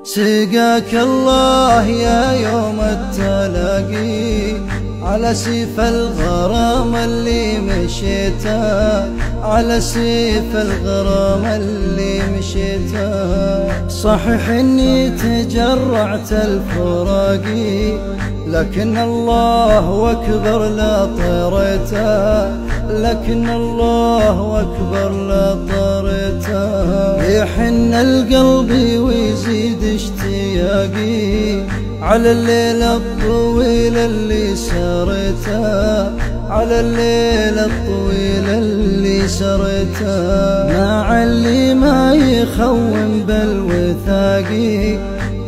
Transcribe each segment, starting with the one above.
سقاك الله يا يوم التلاقي على سيف الغرام اللي مشيته، على سيف الغرام اللي مشيته. صحيح اني تجرعت الفراقي، لكن الله اكبر لا طريته، لكن الله اكبر لا طريته. يحن القلب ويزيد اشتياقي على الليل الطويل اللي سرته، على الليل الطويل اللي سرته. مع اللي ما يخون بالوثاقي،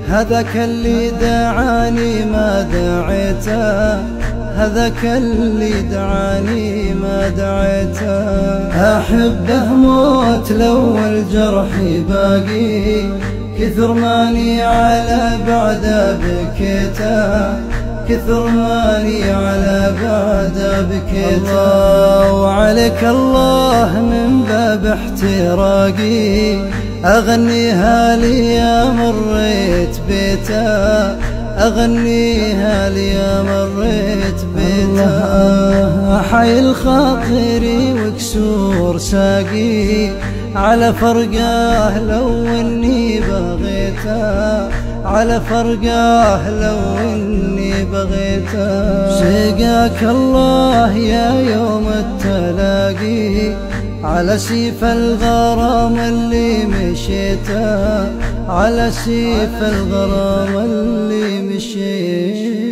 هذاك اللي دعاني ما دعيته، هذاك اللي دعاني ما دعيته. أحبه موت لو الجرح باقي، كثر ماني على بعده بكيته، كثر ماني على بعده بكيته. الله وعليك الله من باب احتراقي، أغنيها لي يا مريت بيته، أغنيها لي يا مريت بيته. حي خاطري وكسور ساقي على فرقاه لو اني بغيته، على فرقاه لو اني بغيته. سقاك الله يا يوم التلاقي على سيف الغرام اللي مشيته، على سيف الغرام اللي مشيته.